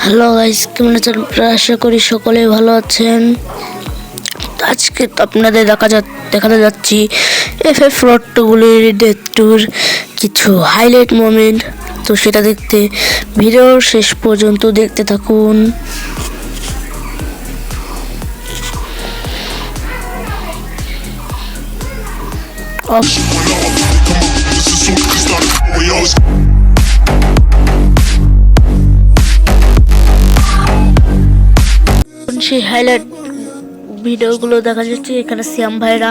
Hello guys, কেমন আছেন? আশা করি সকলে ভালো আছেন। আজকে তো আপনাদের দেখাতে যাচ্ছি FF রড 2 গুলির ডেথ টুর কিছু হাইলাইট মোমেন্ট। তো সেটা দেখতে ভিডিওর শেষ পর্যন্ত দেখতে থাকুন। সেই হাইলাইট ভিডিওগুলো দেখা যাচ্ছে। এখানে সিয়াম ভাইরা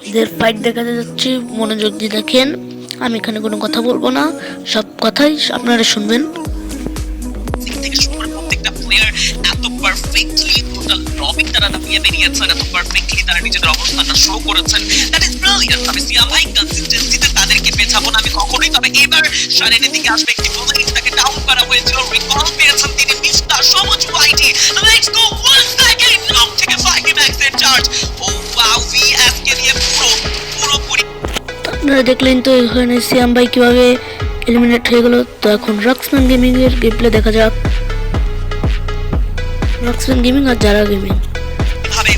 এদের ফাইট দেখাতে যাচ্ছে, মনোযোগ দিয়ে দেখেন। আমি এখানে কোনো কথা বলবো না, সব কথাই আপনারা শুনবেন। প্রত্যেকটা প্লেয়ার এত পারফেক্টলি টোটাল ড্রপিং তারা নামিয়ে বেরিয়েছেন, এত পারফেক্টলি তারা নিজেদের অবস্থানটা শো করেছেন। That is brilliant. আমি সিয়াম ভাই কনসিস্টেন্সিতে তাদেরকে পেছাবো না আমি কখনোই। তবে এবার শারিনের দিকে আসবে একটি বুলেট, তাকে ডাউন করা হয়েছিল, রিকল পেয়েছেন তিনি। মিস্টার সবুজ ওয়াইটি, let's go one second long থেকে 5 ম্যাক্স এর চার্জ। ও ওয়াও, ভিএস কে দিয়ে পুরোপুরি আপনারা দেখলেন তো এখানে সিয়াম ভাই কিভাবে এলিমিনেট হয়ে গেল। তো এখন রক্সম্যান গেমিং এর গেমপ্লে দেখা যাক। রক্সম্যান গেমিং আর যারা গেমিং ভাবে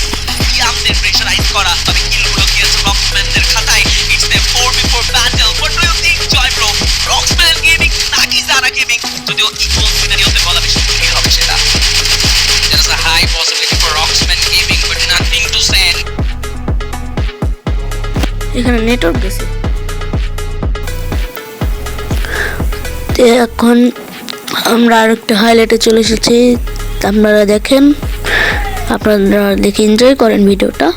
সিয়ামদের প্রেশারাইজ করা, তবে কিলগুলো গিয়েছে রক্সম্যানদের খাতায়। It's the 4v4 battle. What do you think Joy bro? Roxman gaming নাকি যারা গেমিং? যদিও ইকুয়াল সিনারিওতে বলা বেশি মুশকিল হবে সেটা। There is a high possibility for Rocksman Gaming, but nothing to say. এখানে নেটওয়ার্ক গেছে। তো এখন আমরা আরেকটা হাইলাইটে চলে এসেছি। আপনারা দেখেন, আপনারা দেখে এনজয় করেন ভিডিওটা।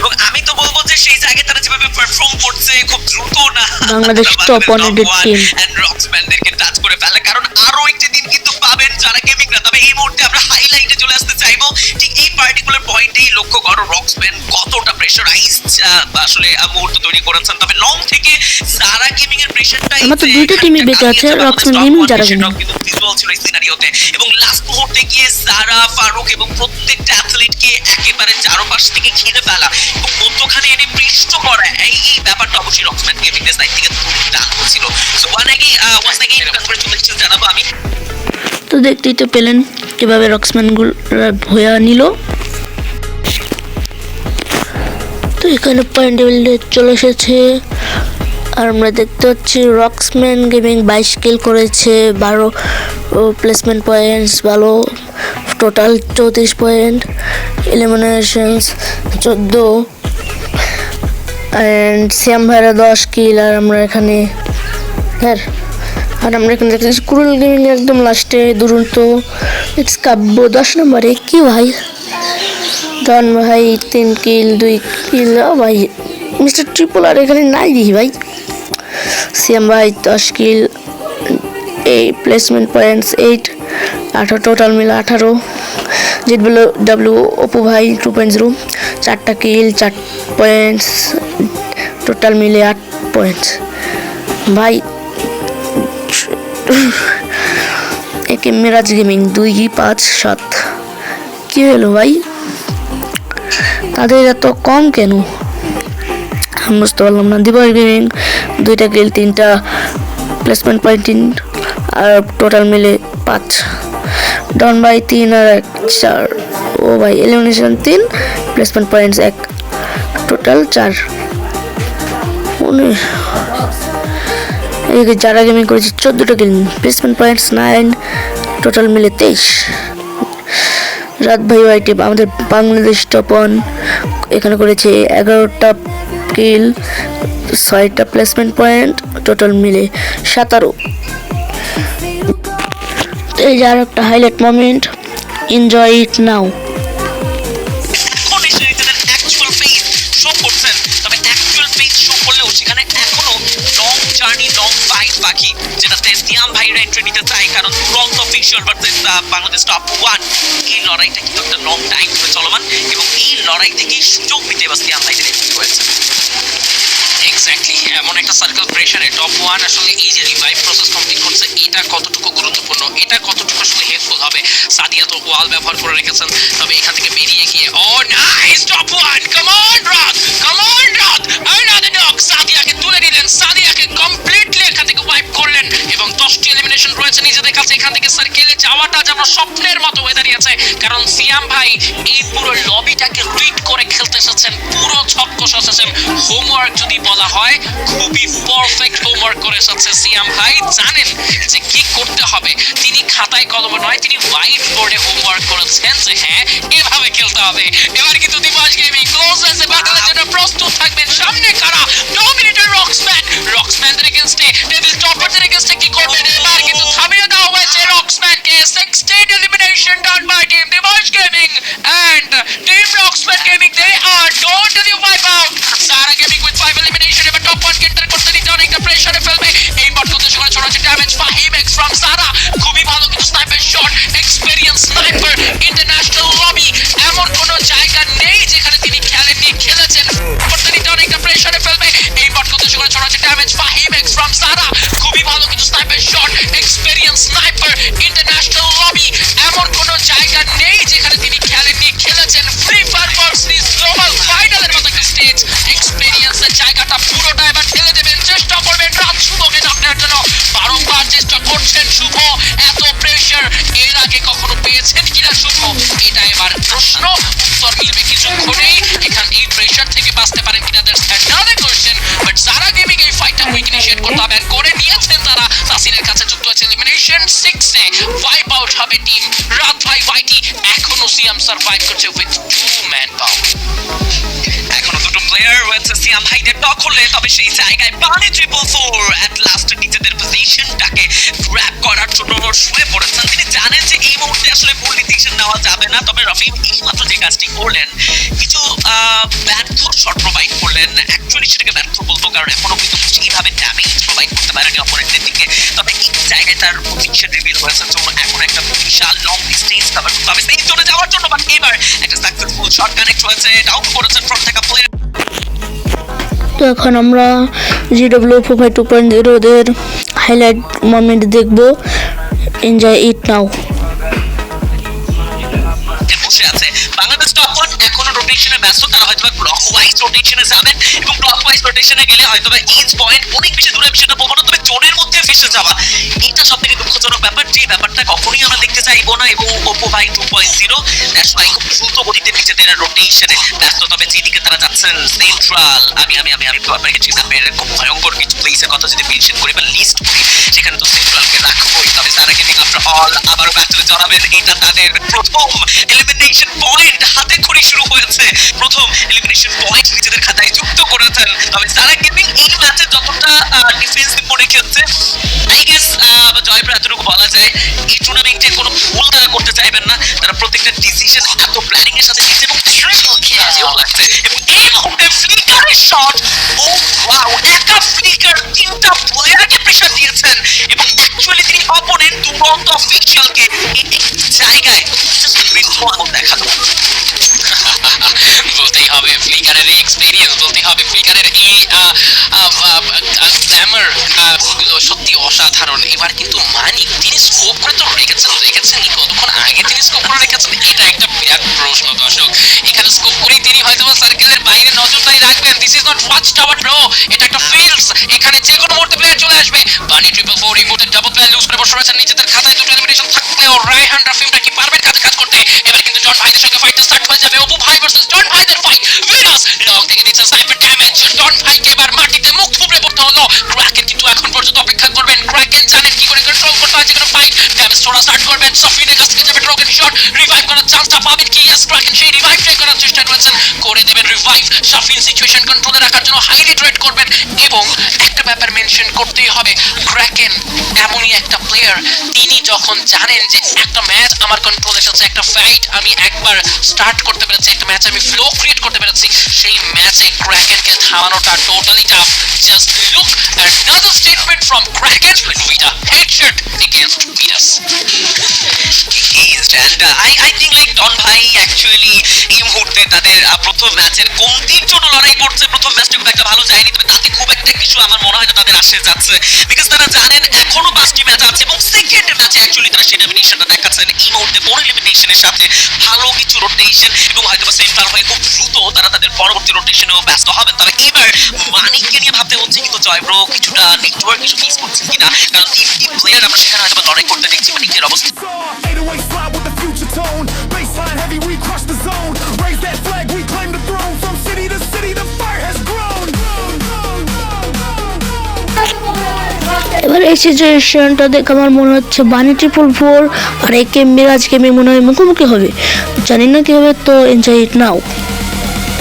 এবং আমি তো বলবো যে সেই জায়গায় তারা যেভাবে পারফর্ম করছে খুব দ্রুত না, বাংলাদেশ টপ 100 টিম এন্ড রক্সম্যানদেরকে টাচ করে ফেলে। কারণ আরো একটি দিন কিন্তু পাবেন যারা গেমিংরা। তবে এই মুহূর্তে আমরা হাইলাইটে চলে আসতে চাইবো। ঠিক এই পার্টিকুলার পয়েন্টেই লক্ষ্য করো রক্সম্যান কতটা প্রেশারাইজড আসলে মুহূর্ত তৈরি করেছেন। তবে লং থেকে যারা গেমিং এর প্রেশারটাই আমার তো দুইটা টিমই বেঁচে আছে, রক্সম্যান গেমিং যারা গেমিং। কিন্তু ভিজুয়াল ছিল এই সিনারিওতে। এবং লাস্ট মুহূর্তে গিয়ে সারা, ফারুক এবং প্রত্যেকটা অ্যাথলিটকে একেবারে চারপাশ থেকে ঘিরে ফেলা এবং মধ্যখানে এনে পৃষ্ঠ করা, এই ব্যাপারটা অবশ্যই রক্সম্যান গেমিং এর সাইড থেকে দুর্দান্ত ছিল। সো ওয়ান্স अगेन কংগ্রেচুলেশন জানাবো আমি। তো দেখতেই তো পেলেন কিভাবে রক্সম্যান গুলো ভয়া নিল। তো এখানে পয়েন্ট চলে এসেছে আর আমরা দেখতে পাচ্ছি রক্সম্যান গেমিং 22 কিল করেছে, 12 প্লেসমেন্ট পয়েন্টস ভালো, টোটাল 34 পয়েন্ট, এলিমিনেশনস 14 অ্যান্ড সিয়াম ভাইরা 10 কিল। আর আমরা এখানে দেখতেছি কুরুল গেমিং একদম লাস্টে দুরন্ত। ইটস কাব্য 10 নম্বরে। কি ভাই ডন ভাই 3 কিল 2 কিল। ভাই মিস্টার ট্রিপল আর এখানে নাই দেখি ভাই। সিয়াম ভাই 10 কিল, এই প্লেসমেন্ট পয়েন্টস 8, 18 টোটাল মিলে 18। ZW অপু ভাই 2.0 4টা কিল 4 পয়েন্টস, টোটাল মিলে 8 পয়েন্টস। ভাই একে মিরাজ গেমিং 2, 5, 7। কি হলো ভাই, তাদের এত কম কেন বুঝতে পারলাম না। দিবস গেমিং 2টা কিল 3টা প্লেসমেন্ট পয়েন্ট 3 আর টোটাল মিলে 5। ডন ভাই 3 আর 1 4। ও ভাই এলিমিনেশন 3, প্লেসমেন্ট পয়েন্টস 1, টোটাল 4। এদিকে যারা গেমিং করেছে 14টা কিল, প্লেসমেন্ট পয়েন্টস 9, টোটাল মিলে 23। রাত ভাই ওয়াইটি আমাদের বাংলাদেশ টপ 1 এখানে করেছে 11টা কিল, 6টা প্লেসমেন্ট পয়েন্ট, টোটাল মিলে 17। এই যে আর একটা হাইলাইট মোমেন্ট, এনজয় ইট নাও। বাকি যেটাতে সিয়াম ভাইরা এন্ট্রি নিতে চায়, কারণ তুরন্ত অফিশিয়াল ভার্সেস বাংলাদেশ টপ 1। এই লড়াইটা কিন্তু একটা লং টাইম ধরে চলমান এবং এই লড়াই থেকেই সুযোগ পেতে বা সিয়াম ভাইদের এন্ট্রি হয়েছে। এক্স্যাক্টলি এমন একটা সার্কেল প্রেসারে টপ 1 আসলে এই যে রিভাইভ প্রসেস কমপ্লিট করছে, এটা কতটুকু গুরুত্বপূর্ণ, এটা কতটুকু আসলে হেল্পফুল হবে। সাদিয়া তো ওয়াল ব্যবহার করে রেখেছেন, তবে এখান থেকে বেরিয়ে গিয়ে oh nice top 1, come on rock, come on rock, another knock. সাদিয়াকে তুলে নিলেন, সাদিয়াকে কমপ্লিটলি এখান থেকে ওয়াইপ করলেন এবং 10টি এলিমিনেশন রয়েছে নিজেদের আমাদের কাছে এখান থেকে সার্কেলে যাওয়াটা যেন স্বপ্নের মতো হয়ে দাঁড়িয়েছে, কারণ সিয়াম ভাই এই পুরো লবিটাকে রিড করে খেলতে এসেছেন, পুরো ছক্কস এসেছেন। হোমওয়ার্ক যদি বলা হয়, খুবই পারফেক্ট হোমওয়ার্ক করে এসেছে সিয়াম ভাই, জানেন যে কি করতে হবে। তিনি খাতায় কলমে নয়, তিনি হোয়াইট বোর্ডে হোমওয়ার্ক করেছেন যে হ্যাঁ এভাবে খেলতে হবে। এবার কিন্তু দিবাস গেমিং ক্লোজ এসে ব্যাটলের জন্য প্রস্তুত থাকবেন। সামনে কারা? ডমিনেটর রক্সম্যানদের এগেইনস্টে, ডেভিল টপারদের এগেইনস্টে কি করবেন? এবার কিন্তু থামিয়ে দেওয়া হয়েছে রক্সম্যানকে। 16 elimination done by team Dibas gaming and team Roxman gaming, they are totally wipe out. সারা গেমিং with 5 elimination, এবার টপ 1 কে এন্টার করতে দিতে অনেকটা প্রেসারে ফেলবে। এই বট করতে সময় ছোট ছোট ড্যামেজ 5x from সারা, খুবই ভালো কিন্তু sniper shot, experience sniper, international lobby, এমন কোনো জায়গা নেই যেখানে তিনি খেলেননি, খেলেছেন। করতে দিতে অনেকটা প্রেসারে ফেলবে। এই বট করতে সময় ছোট ছোট ড্যামেজ 5x from সারা, খুবই ভালো কিন্তু sniper shot, experience sniper, international lobby, এমন কোনো জায়গা নেই যেখানে তিনি খেলেননি, খেলেছেন। Free fire world series global ফাইনালের মতো একটা স্টেজ, এক্সপেরিয়েন্সের জায়গাটা পুরোটা এবার ঠেলে দেবেন। চেষ্টা করবেন রাত শুভকে ডাকার জন্য, বারংবার চেষ্টা করছেন শুভ। এত প্রেশার এর আগে কখনো পেয়েছেন কিনা শুভ, এটা এবার প্রশ্ন। উত্তর মিলবে কিছুক্ষণেই। এখানে এই প্রেশার থেকে বাঁচতে পারেন কিনা, দ্যাটস অ্যানাদার কোশ্চেন। বাট সারা গেমিং এই ফাইটটা কুইক ইনিশিয়েট করতে হবে, করে নিয়েছেন তারা। তাসিনের কাছে যুক্ত হয়েছে এলিমিনেশন 6-এ, ওয়াইপ আউট হবে টিম রাত ভাই ভাইটি। এখনো সিয়াম সার্ভাইভ করছে উইথ 2 ম্যান পাওয়ার। এখনো দুটো প্লেয়ার রয়েছে সিয়াম ভাইদের দখলে, তবে সেই জায়গায় বানি 444 এট লাস্ট নিজেদের পজিশনটাকে গ্র্যাব করার জন্য শুয়ে পড়েছেন। তিনি জানেন যে এই মুহূর্তে আসলে ভুল ডিসিশন নেওয়া যাবে না, তবে রফিক এইমাত্র যে কাজটি করলেন, কিছু ব্যর্থ শট প্রোভাইড করলেন। অ্যাকচুয়ালি সেটাকে ব্যর্থ বলবো, কারণ এখনো কিন্তু সেইভাবে ড্যামেজ প্রোভাইড করতে পারেনি অপোনেন্টের দিকে। তবে এই জায়গায় তার পজিশন রিভিল হয়েছে, জন্য এখন একটা বিশাল লং ডিস্টেন্স কভার করতে হবে সেই জন্য যাওয়ার জন্য। বাট এবার একটা সাকসেসফুল শট কানেক্ট হয়েছে, ডাউন করেছেন ফ্রন্ট থেকে প্লেয়ার। তো এখন আমরা GW 2.0 দের হাইলাইট মোমেন্ট দেখবো। এনজয় ইট নাও। বসে আছে বাংলাদেশ টপ 1 এখনো রোটেশনে ব্যস্ত। তারা হয়তো ব্লক ওয়াইজ রোটেশনে যাবেন, এবং ব্লক ওয়াইজ রোটেশনে গেলে হয়তো ইচ পয়েন্ট অনেক বেশি দূরে, আমি সেটা বলবো না, তবে জোনের মধ্যে ফেসে যাওয়া এটা সব থেকে দুঃখজনক ব্যাপার। যে ব্যাপারটা কখনোই আমরা দেখতে চাইবো না। এবং ওপো ভাই 2.0 দ্যাটস ওয়াই খুব দ্রুত গতিতে নিজেদের রোটেশনে ব্যস্ত। তবে যেদিকে তারা যাচ্ছেন সেন্ট্রাল, আমি আপনাকে চিনাপের খুব ভয়ঙ্কর কিছু প্লেসের কথা যদি মেনশন করি বা লিস্ট করি, সেখানে তো সেন্ট্রালকে রাখবোই। তবে সারা গেমিং আফটার অল আবারও ব্যাটলে জড়াবেন। এটা তাদের প্রথম এলিমিনেশন পয়েন্ট, হাতে খড়ি শুরু হয়েছে। প্রথম এলিমিনেশন পয়েন্ট নিজেদের খাতায় যুক্ত করেছেন। তবে সারা গেমিং এই ম্যাচে যতটা ডিফেন্সিভ মনে খেলছে, আই গেস জয়প্রা এতটুকু বলা যায় এই টুর্নামেন্টে কোনো ভুল তারা করতে চাইবেন না। তারা প্রত্যেকটা ডিসিশন এত প্ল্যানিং এর সাথে নিচ্ছে, এবং খেলাও লাগছে। এবং এই মুহূর্তে ফ্লিকারের শট, ও ওয়াও, একা ফ্লিকার 3টা প্লেয়ারকে প্রেসার দিয়েছেন। এবং অ্যাকচুয়ালি তিনি অপোনেন্ট দুরন্ত অফিশিয়ালকে এই জায়গায় দেখালো। বলতেই হবে ফ্লিকারের এই এক্সপেরিয়েন্স, বলতে হবে ফ্লিকারের এই গ্ল্যামার গুলো সত্যি অসাধারণ। এবার কিন্তু মানিক তিনি স্কোপ করে তো রেখেছেন কতক্ষণ আগে তিনি স্কোপ করে রেখেছেন, এটা একটা বিরাট প্রশ্ন দর্শক। এখানে স্কোপ করেই তিনি হয়তো সার্কেলের বাইরে নজরদারি রাখবেন। This is not watch tower bro, এটা একটা ফিল্ডস। এখানে যে কোনো মুহূর্তে প্লেয়ার চলে আসবে। বানি 444 এই মুহূর্তে ডাবল প্লেয়ার লুজ করে বসে রয়েছেন। নিজেদের খাতায় দুটো এলিমিনেশন থাকলেও রায়হান রাফিমরা কি পারবেন কাজ করতে? এবার কিন্তু জন ভাইদের সঙ্গে ফাইটটা স্টার্ট হয়ে যাবে। অপু ভাই ভার্সেস জন ভাইদের ফাইট। ভিনাস লং থেকে দিচ্ছেন স্নাইপার ড্যামেজ। জন ভাইকে এবার মাটিতে মুখ থুবড়ে পড়তে হলো। ক্র্যাকেন কিন্তু এখন পর্যন্ত অপেক্ষা করবেন। ক্র্যাকেন জানেন কি করে কন্ট্রোল করতে হয় যেকোনো ফাইট। ড্যামেজ ছোড়া স্টার্ট করবেন। সাফিনের কাছ থেকে যাবে ড্রগন শট। রিভাইভ করার চান্সটা পাবেন কি? ইয়েস, ক্র্যাকেন সেই রিভাইভ ট্রাই করার চেষ্টা করেছেন, করে দেবেন রিভাইভ। সাফিন সিচুয়েশন কন্ট্রোলে রাখার জন্য হাইলি ট্রেড করবেন। এবং একটা ব্যাপার মেনশন করতেই হবে, ক্র্যাকেন এমনই একটা প্লেয়ার, তিনি যখন জানেন যে একটা ম্যাচ আমার কন্ট্রোলে এসেছে, একটা ফাইট আমি একবার স্টার্ট করতে পেরেছি, একটা ম্যাচ আমি ফ্লো ক্রিয়েট করতে পেরেছি, সেই ম্যাচে ক্র্যাকেনকে থামানোটা totally tough. Just look at another statement from Kraken with a headshot against Venus. And I think like Don ভাই actually এই মুহূর্তে তাদের প্রথম ম্যাচের কমতির জন্য লড়াই করছে। প্রথম ম্যাচটা খুব একটা ভালো যায়নি, তবে তাতে খুব একটা কিছু আমার মনে হয় না তাদের আসে যাচ্ছে, বিকজ তারা জানেন এখনো 5টি ম্যাচ আছে। এবং সেকেন্ড ম্যাচে অ্যাকচুয়ালি তারা সেই ডমিনেশনটা দেখাচ্ছেন। এই মুহূর্তে 4 এলিমিনেশনের সাথে ভালো কিছু রোটেশন, এবং হয়তো সেন্ট্রাল হয়ে খুব দ্রুত তারা তাদের পরবর্তী রোটেশনেও ব্যস্ত হবেন। তবে এবার মানিককে নিয়ে ভাবতে হচ্ছে কিন্তু জয় ব্রো কিছুটা নেটওয়ার্ক কিছু মিস করছে কিনা, কারণ 3টি প্লেয়ার আমরা সেখানে হয়তো লড়াই করতে দেখছি, মানে কি অবস্থা। 808 slide with the future tone. Baseline heavy, we crush the zone. Raise that flag, we claim the throne. From city to city, the fire has grown. এবার এই সিচুয়েশনটা দেখে আমার মনে হচ্ছে বানি 444 আর একে মিরাজ গেমিং মনে হয় মুখোমুখি হবে, জানি না কি হবে, তো এনজয় ইট নাও।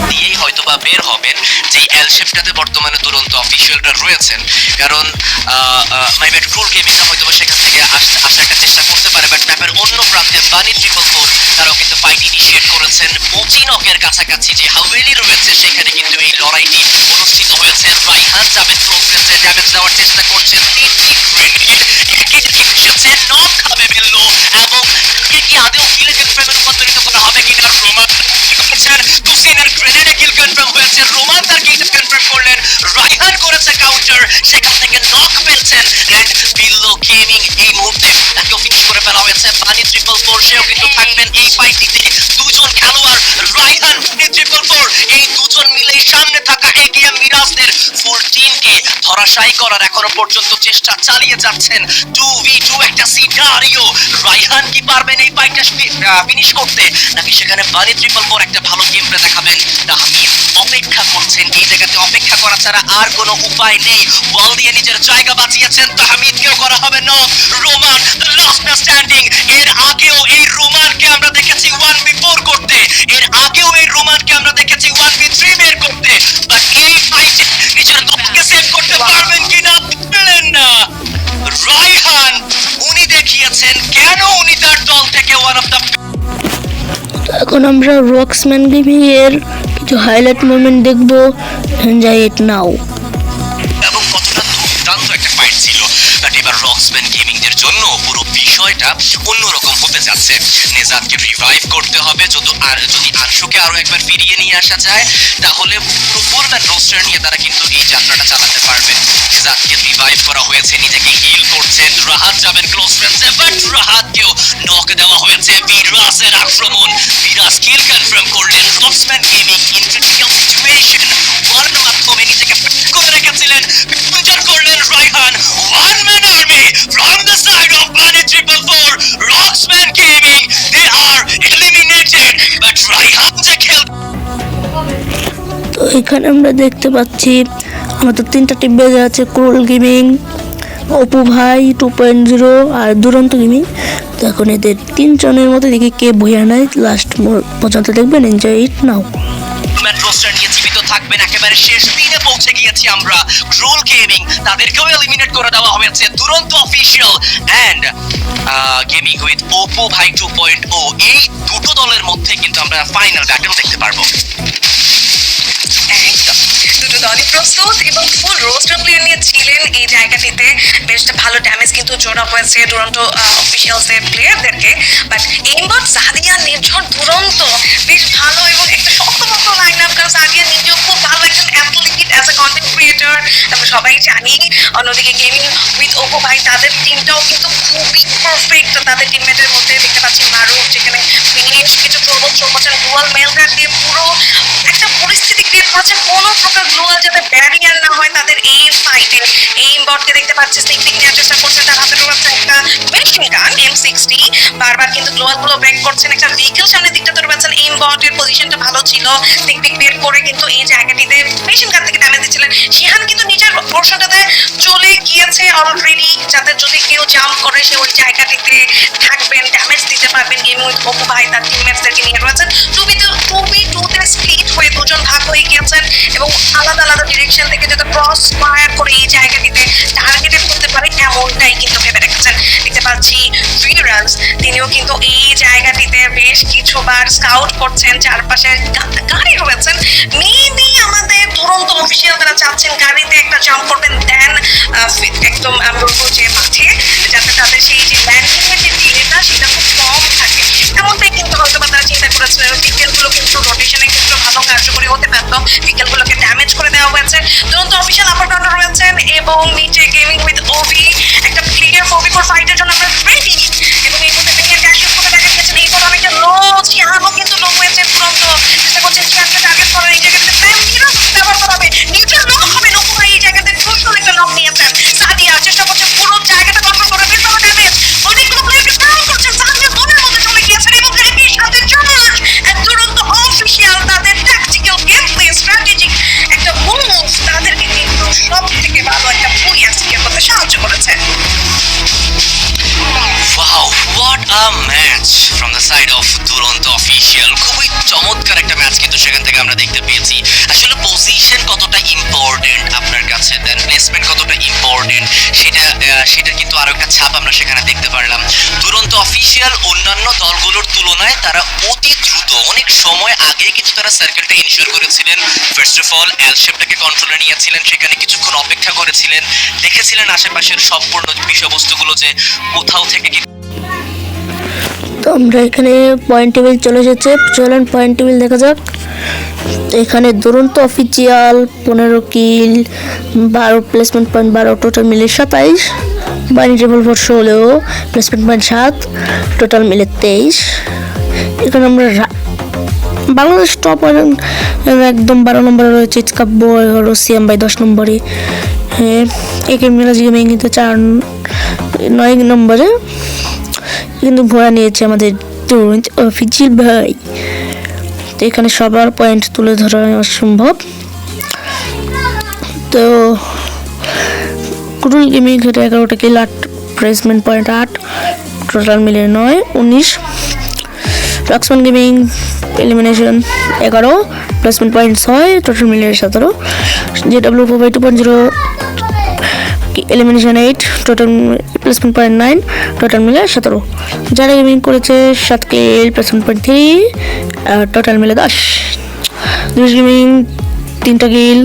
দিয়েই হয়তো বা বের হবেন যে এল শেপটাতে বর্তমানে দুরন্ত অফিসিয়ালরা রয়েছেন, কারণ মাই ব্যাড ক্রুল গেমিংটা হয়তো বা সেখান থেকে আসার একটা চেষ্টা করতে পারে, বাট ম্যাপের অন্য প্রান্তে বানি 444 তারাও কিন্তু ফাইট ইনিশিয়েট করেছেন। ওচিনকের কাছাকাছি যে হাভেলি রয়েছে সেখানে কিন্তু এই লড়াইটি অনুষ্ঠিত হয়েছে। রাইহান যাবেন ক্লোজ রেঞ্জে ড্যামেজ দেওয়ার চেষ্টা করছেন, তিনটি গ্রেনেড একই এসেছে, নক খাবে বেললো, এবং কি আদেও কিল কনফার্মে রূপান্তরিত করা হবে কিনা। রোমান করেছেন তুসিনের গ্রেনেডে কিল কনফার্ম হয়েছে, রোমান তার কিলটা কনফার্ম করলেন, রাইহান করেছে কাউন্টার, সেখান থেকে নক পেয়েছেন, এন্ড বিল্লো গেমিং এই মুহূর্তে তাকেও ফিনিশ করে ফেলা হয়েছে। বানি 444 সেও কিন্তু থাকবেন এই ফাইটটিতে, দুজন খেলোয়াড় রাইহান বানি 444 এই দুজন মিলেই সামনে থাকা এগিয়ে মিরাজদের ফুল টিমকে ধরাশায়ী করার এখনো পর্যন্ত চেষ্টা চালিয়ে যাচ্ছেন। 2v2 একটা সিনারিও, রাইহান কি পারবেন এই ফাইটটা ফিনিশ করতে, নাকি সেখানে বানি 444 একটা ভালো গেম প্লে দেখাবেন? তাহমিদ অপেক্ষা করছেন, এই জায়গাতে অপেক্ষা করা ছাড়া আর কোনো উপায় নেই। বল দিয়ে নিজের জায়গা বাঁচিয়েছেন, তাহমিদকেও করা হবে knock. Roman last man standing, এর আগেও এই রোমানকে আমরা দেখেছি 1v4 করতে, এর আগেও এই রোমানকে আমরা দেখেছি 1v3 বের করতে, বাট এই ফাইটে নিজের দলকে সেভ করতে পারবেন কিনা পারলেন না। রাইহান উনি দেখিয়েছেন কেন উনি তার দল থেকে ওয়ান অফ দ্য এখন আমরা রক্সম্যান গেমিং এর কিছু হাইলাইট মোমেন্ট দেখবো, এনজয় ইট নাও। এবং কতটা দুর্দান্ত একটা ফাইট ছিল, বাট এবার রক্সম্যান গেমিং দের জন্য পুরো বিষয়টা অন্যরকম হতে যাচ্ছে। নেজাতকে রিভাইভ করতে হবে, যদি আনশুকে আরো একবার ফিরিয়ে নিয়ে আসা যায় তাহলে পুরো ফুলম্যান রোস্টার নিয়ে তারা কিন্তু এই যাত্রাটা চালাতে পারবে। নেজাতকে রিভাইভ করা হয়েছে, নিজেকে হিল করছেন, রাহাত যাবেন ক্লোজ ফ্রেন্ডসে, বাট রাহাতকেও নক দেওয়া হয়েছে। বিরাজের আক্রমণ, বিরাজ কিল কনফার্ম করলেন। Roxman gaming in critical situation one মাধ্যমে নিজেকে প্যাক করে রেখেছিলেন, বিপর্যয় করলেন Raihan. One man army from the side of Bunny 444, Roxman gaming they are eliminated, but Raihan যে খেল তো এখানে আমরা দেখতে পাচ্ছি আমাদের তিনটা টিম বেজে আছে, ক্রুল গেমিং, অপু ভাই 2.0 আর দুরন্ত গেমিং। তো এখন এদের তিনজনের মধ্যে দেখি কে বইয়া নেয়, লাস্ট পর্যন্ত দেখবেন, এনজয় ইট নাও। ফুলম্যান রোস্টার নিয়ে জীবিত থাকবেন, একেবারে শেষ দিনে পৌঁছে গিয়েছি আমরা। ক্রুল গেমিং তাদেরকেও এলিমিনেট করে দেওয়া হয়েছে। দুরন্ত official end gaming with Apu ভাই 2.0 এই দুটো দলের মধ্যে কিন্তু আমরা ফাইনাল ব্যাটেল দেখতে পারবো। একদম দুটো দলই প্রস্তুত এবং ফুল রোস্টার প্লেয়ার নিয়ে ছিলেন এই জায়গাটিতে। বেশ ভালো ড্যামেজ কিন্তু জোড়া হয়েছে দুরন্ত অফিসিয়ালসের প্লেয়ারদেরকে, বাট এইমবট সাদিয়া নির্ঝর দুরন্ত বেশ ভালো এবং একটা শক্তপোক্ত লাইন আপ, কারণ সাদিয়া নিজেও খুব ভালো একজন athlete as a content creator, আমরা সবাই জানি। অন্যদিকে গেমিং উইথ ওপো ভাই তাদের টিমটাও কিন্তু খুবই পারফেক্ট। তাদের টিমমেটের মধ্যে দেখতে পাচ্ছি মারুফ, যেখানে বেশ কিছু প্রবল চলছেন গ্লোয়াল মেলঘাট দিয়ে পুরো একটা পরিস্থিতি ক্রিয়েট করেছেন, কোনো প্রকার গ্লোয়াল যাতে ব্যারিয়ার না হয় তাদের এই ফাইটে। এই বটকে দেখতে পাচ্ছি স্নিক নেওয়ার চেষ্টা করছে, তার হাতে রয়েছে একটা মেশিন গান M60, বারবার কিন্তু গ্লোয়াল গুলো ব্রেক করছেন। একটা ভেহিকল সামনের দিকটা ধরে পাচ্ছেন, এই বটের পজিশনটা ভালো ছিল, স্নিক পিক বের করে কিন্তু এই জায়গাটিতে মেশিন গান থেকে ড্যামেজ দিচ্ছিলেন। শিহান কিন্তু নিজের পোর্শনটাতে চলে গিয়েছে অলরেডি, যাতে যদি কেউ জাম্প করে সে ওই জায়গাটিতে থাকবেন, ড্যামেজ দিতে পারবেন। গেমিং উইথ অপু ভাই তার টিমমেটসদেরকে নিয়ে রয়েছেন 2v2 তে স্প্লিট হয়ে দুজন ভাগ হয়ে গিয়েছেন এবং আলাদা আলাদা ডিরেকশন থেকে যাতে ক্রস ফায়ার করে এই জায়গাটিতে টার্গেটেড করতে পারে এমনটাই কিন্তু ভেবে রেখেছেন। দেখতে পাচ্ছি ফিরাজ তিনিও কিন্তু এই জায়গাটিতে বেশ কিছুবার স্কাউট করছেন, চারপাশে গাড়ি রয়েছেন। মেবি আমাদের দুরন্ত অফিসিয়াল তারা চাচ্ছেন গাড়িতে একটা জাম্প করবেন, দেন একদম আমরা যে মাঠে, যাতে তাদের সেই যে ল্যান্ডিং এর যে ডিলেটা সেটা খুব কম থাকে, এমনটাই কিন্তু হয়তো বা তারা চিন্তা করেছিলেন। বিকেলগুলো কিন্তু রোটেশনের ক্ষেত্রে ভালো কার্যকরী হতে পারত, বিকেলগুলোকে ড্যামেজ করে দেওয়া হয়েছে। দুরন্ত অফিসিয়াল আপার কাউন্টার রয়েছেন এবং নিচে গেমিং উইথ ওভি একটা ক্লিয়ার 4v4 ফাইটের জন্য আমরা রেডি। এবং এই মুহূর্তে প্লেয়ার ক্যাশিয়াস করে দেখা গেছেন এই বল অনেকটা লো, চিহানও কিন্তু লো হয়েছে। দুরন্ত চেষ্টা করছেন চিহানকে টার্গেট করার, এই জায়গাতে প্রেম মিরাজ ব্যবহার করা হবে, নিচে লক হবে। নকু ভাই এই জায়গাতে সুন্দর একটা লক নিয়েছেন। সাদিয়া চেষ্টা করছে পুরো জায়গাটা কন্ট্রোল করে অফিসিয়াল অন্যান্য দলগুলোর তুলনায় তারা অতি দ্রুত অনেক সময় আগে কিন্তু তারা সার্কেলটা ইনশিওর করেছিলেন। ফার্স্ট অফ অল এল শেপটাকে কন্ট্রোলে নিয়েছিলেন, সেখানে কিছুক্ষণ অপেক্ষা করেছিলেন, দেখেছিলেন আশেপাশের সম্পূর্ণ বিষয়বস্তুগুলো যে কোথাও থেকে কি। তো আমরা এখানে পয়েন্ট টেবিল চলে এসেছে, চলেন পয়েন্ট টেবিল দেখা যাক। এখানে দুরন্ত অফিসিয়াল 15 কিল, 12 প্লেসমেন্ট পয়েন্ট 12, টোটাল মিলে 27। বাইনি রিভলভার 16, প্লেসমেন্ট পয়েন্ট 7, টোটাল মিলে 23। এখানে আমরা বাংলাদেশ টপ একদম 12 নম্বরে রয়েছে কাব্য, হলো সিএম ভাই 10 নম্বরে। হ্যাঁ, একে মিরাজ গেমিং কিন্তু 9 নম্বরে, কিন্তু ভরা নিয়েছে আমাদের দুরন্ত অফিসিয়াল ভাই। তো এখানে সবার পয়েন্ট তুলে ধরা অসম্ভব। তো কুরুল গেমিং ঘটে 11টা কিল, 8 প্লেসমেন্ট পয়েন্ট 8, টোটাল মিলে 9, 19। Roxman gaming elimination 11, placement point 6, total মিলে 17। JW 2.0 elimination 8, total placement point 9, total মিলে 17। যারা গেমিং করেছে 7 কিল, প্লেসমেন্ট পয়েন্ট 3, টোটাল মিলে 10। দুশ গেমিং 3টা কিল,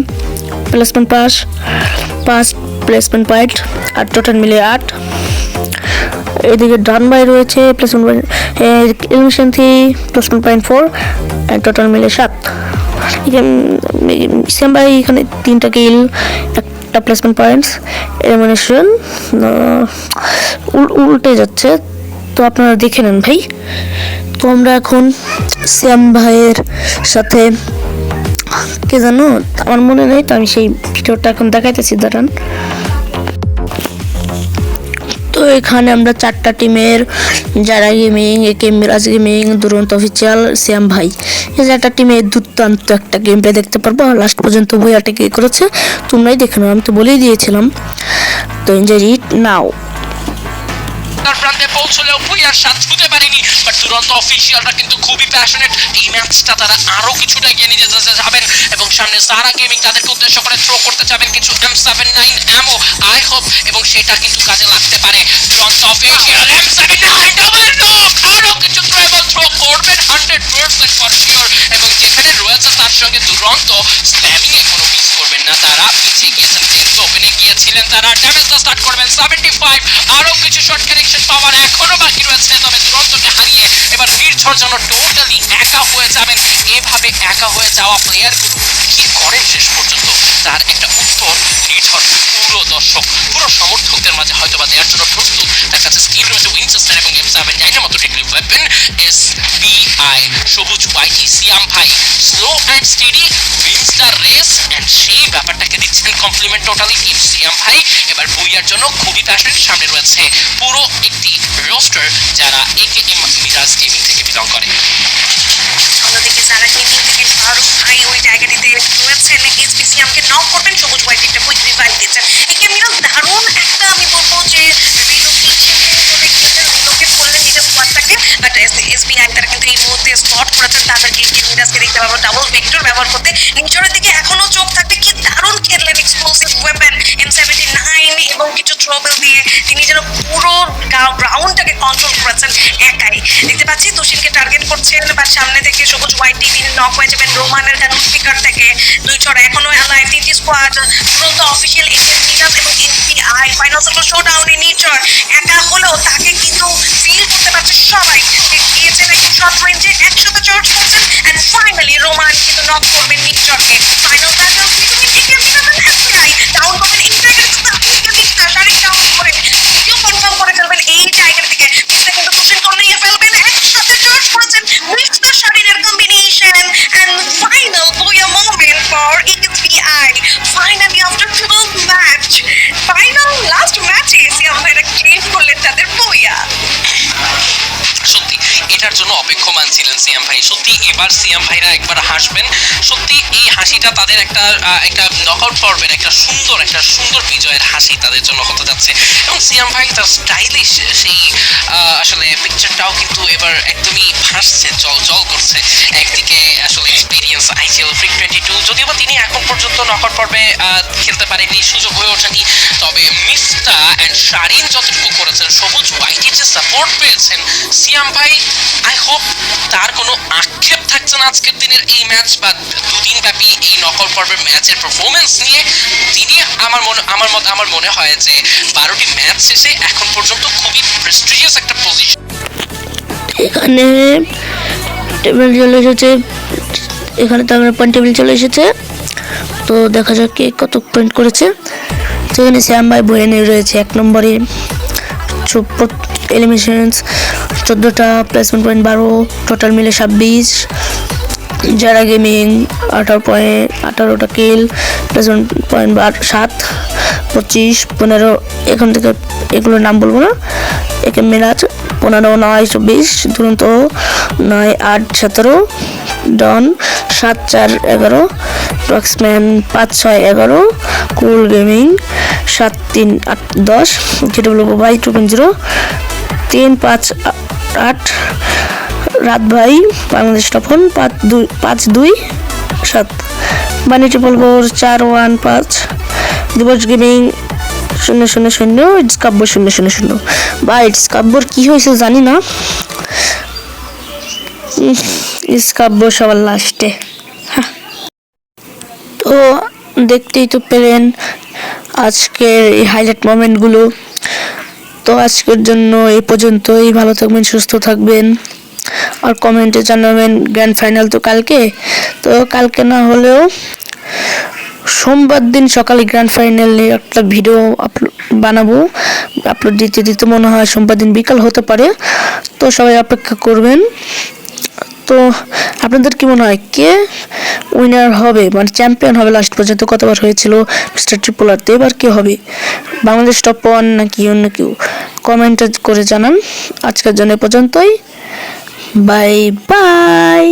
প্লেসমেন্ট 5 প্লেসমেন্ট পয়েন্ট, আর টোটাল মিলে 8। এদিকে ডান বাই রয়েছে placement point elimination 3, placement point 4, total মিলে 7। সিএম ভাই এখানে 3টা কিল, একটা প্লেসমেন্ট পয়েন্টস, এলিমিনেশন উল্টে যাচ্ছে, তো আপনারা দেখে নেন ভাই। তো আমরা এখন শ্যাম ভাইয়ের সাথে কে জানো আমার মনে নেই, তো আমি সেই ভিডিওটা এখন দেখাইতেছি, দাঁড়ান। তো এখানে আমরা 4টা টিমের যারা গেমিং, একে মিরাজ গেমিং, দুরন্ত অফিসিয়াল, শ্যাম ভাই, এই 4টা টিমে দুর্দান্ত একটা গেম প্লে দেখতে পারবো। লাস্ট পর্যন্ত ভুয়াটা কি করেছে তোমরাই দেখে নাও, আমি তো বলেই দিয়েছিলাম। তো এনজয় ইট নাও। তার প্রান্তে পৌঁছলেও ভুইয়ার স্বাদ ছুঁতে পারেনি, বাট দুরন্ত অফিসিয়ালরা কিন্তু খুবই প্যাশনেট। এই ম্যাচটা তারা আরো কিছুটা এগিয়ে নিয়ে যেতে যাবেন এবং সামনে সারা গেমিং তাদেরকে উদ্দেশ্য করে থ্রো করতে যাবেন কিছু M79 অ্যামো, আই হোপ এবং সেটা কিন্তু কাজে লাগতে পারে। দুরন্ত অফিসিয়াল M79 ডাবল নক, আরো কিছু ট্রাইবল থ্রো করবেন 100% ফর শিওর, এবং যেখানে রয়েছে তার সঙ্গে দুরন্ত স্প্যামিং এ কোনো মিস করবেন না। তারা পিছিয়ে গিয়েছেন, টেস্ট ওপেনে গিয়েছিলেন, তারা ড্যামেজটা স্টার্ট করবেন 75, আরো কিছু শর্ট কানেকশন পাওয়ার এখনো বাকি রয়েছে, তবে দুরন্তকে হারিয়ে এবার নির্ঝর যেন টোটালি একা হয়ে যাবেন। এভাবে একা হয়ে যাওয়া প্লেয়ারগুলো কি করেন শেষ পর্যন্ত, তার একটা উত্তর নির্ঝর পুরো দর্শক, পুরো সমর্থকদের মাঝে হয়তো বা দেওয়ার জন্য প্রস্তুত। তার কাছে স্কিল রয়েছে উইনচেস্টার এবং M79 এর মতো ডিগ্রি ওয়েপন। SBI সবুজ ওয়াইটি সিয়াম ভাই slow and steady wins the race, and সেই ব্যাপারটাকে দিচ্ছেন কমপ্লিমেন্ট টোটালি টিম সিয়াম ভাই। এবার বইয়ার জন্য খুবই প্যাশনেট। সামনে রয়েছে পুরো একটি রোস্টার যারা AKM মিরাজ গেমিং থেকে বিলং করে। অন্যদিকে যারা গেমিং থেকে ফারুক ভাই ওই জায়গাটিতে রয়েছেন, SBCMকে নক করবেন, সবুজ হোয়াইট একটা কুইক রিভাইভ দিচ্ছেন। একে মিরাজ দারুণ একটা আমি বলবো যে রিলোকেট করলেন নিজের স্কোয়াডটাকে, বাট SBI তারা কিন্তু এই মুহূর্তে স্পট করেছেন তাদেরকে। মিরাজকে দেখতে পাবো ডাবল ভেক্টর ব্যবহার করতে, নিচরের দিকে এখনো চোখ থাকবে। কি দারুণ খেললেন এক্সপ্লোসিভ ওয়েপন M79 এবং কিছু ট্রবেল দিয়ে তিনি যেন পুরো গ্রাউন্ডটাকে কন্ট্রোল করেছেন একাই। দেখতে পাচ্ছি তুষিনকে টার্গেট করছেন, বা সামনে থেকে সবুজ হোয়াইটি তিনি নক হয়ে যাবেন রোমানের গান স্পিকার থেকে। 2 ছড়া এখনো অ্যালাইভ, 3টি স্কোয়াড, তুরন্ত অফিসিয়াল এজেন্ট মিরাজ এবং SBI ফাইনাল সার্কেল শোডাউনে নিচর একা হলেও তাকে কিন্তু ফিল করতে পারছে সবাই। গিয়েছেন একদম শর্ট রেঞ্জে, একসাথে চার্জ করছেন, এন্ড ফাইনালি রোমান কিন্তু নক করবেন নিচরকে। ফাইনাল ব্যাটল বিটুইন একে মিরাজ এন্ড SBI, ডাউন করবেন এই জায়গায়, কিন্তু আপনি দিকটা শারীরিক ডাউন করে ভিডিও কনফার্ম করে ফেলবেন এই জায়গা থেকে। পিছনে কিন্তু তুষিন করলেই ফেলবেন, একসাথে চার্জ করেছেন উইথ দ্য শারীরের combination, and final booyah moment for SBI। Finally after 12 match, final last ম্যাচে সিয়াম ভাইরা ক্লেম করলেন তাদের বয়া। সত্যি এটার জন্য অপেক্ষমান ছিলেন সিয়াম ভাই। সত্যি এবার সিয়াম ভাইরা একবার হাসবেন। সত্যি এই হাসিটা তাদের একটা নকআউট পর্বের একটা সুন্দর বিজয়ের হাসি তাদের জন্য হতে যাচ্ছে। এবং সিয়াম ভাই তার স্টাইলিশ সেই আসলে পিকচারটাও কিন্তু এবার একদমই ভাসছে, জল করছে। একদিকে আসলে এক্সপিরিয়েন্স IGL ফ্রিক 22, যদিও বা তিনি এখন পর্যন্ত নকআউট পর্বে খেলতে পারেনি, সুযোগ হয়ে ওঠেনি, তবে মিফতা অ্যান্ড শারিন যতটুকু করেছেন, সবুজ হোয়াইটের যে সাপোর্ট রিওয়ার্ড পেয়েছেন সিয়াম ভাই। আই হোপ তার কোনো আক্ষেপ থাকছে না আজকের দিনের এই ম্যাচ বা দুদিন ব্যাপী এই নকআউট পর্বের ম্যাচের পারফরমেন্স নিয়ে। তিনি আমার মনে হয় যে 12টি ম্যাচ শেষে এখন পর্যন্ত খুবই প্রেস্টিজিয়াস একটা পজিশন। এখানে টেবিল চলে এসেছে, এখানে তো আমার পয়েন্ট টেবিল চলে এসেছে। তো দেখা যাক কে কত পয়েন্ট করেছে। তো এখানে শ্যাম ভাই বয়ে নিয়ে রয়েছে 1 নম্বরে, এলিমিনেশনস 14টা, প্লেসমেন্ট পয়েন্ট 12, টোটাল মিলে 26। যারা গেমিং 18টা কিল, প্লেসমেন্ট পয়েন্ট 7, 25, 15। এখান থেকে এগুলোর নাম বলবো না, একে মিরাজ 15, 9, 24, দুরন্ত 9, 8, 17, ডন 7, 4, 11, রক্সম্যান 5, 6, 11, কুল গেমিং 7, 3, 8, 10, যেটা বলবো ভাই 2.0 3, 5, 8, রাত ভাই বাংলাদেশ টপন 5, 2, 7, বানি 444 4, 1, 5, দিবস গেমিং 000, ইটস কাব্য 000। বা ইটস কাব্যর কি হয়েছে জানি না, ইটস কাব্য সবার লাস্টে। তো দেখতেই তো পেলেন আজকের এই হাইলাইট মোমেন্টগুলো। তো আজকের জন্য এই পর্যন্তই। ভালো থাকবেন, সুস্থ থাকবেন, আর কমেন্টে জানাবেন গ্র্যান্ড ফাইনাল তো কালকে। তো কালকে না হলেও সোমবার দিন সকালে গ্র্যান্ড ফাইনাল নিয়ে একটা ভিডিও বানাবো, আপলোড দিতে মনে হয় সোমবার দিন বিকাল হতে পারে। তো সবাই অপেক্ষা করবেন। তো আপনাদের কি মনে হয় কে উইনার হবে, মানে চ্যাম্পিয়ন হবে? লাস্ট পর্যন্ত কতবার হয়েছিল মিস্টার ট্রিপলার, তো এবার কে হবে? বাংলাদেশ টপ 1 নাকি অন্য কেউ? কমেন্টে করে জানান। আজকের জন্য পর্যন্তই, বাই বাই।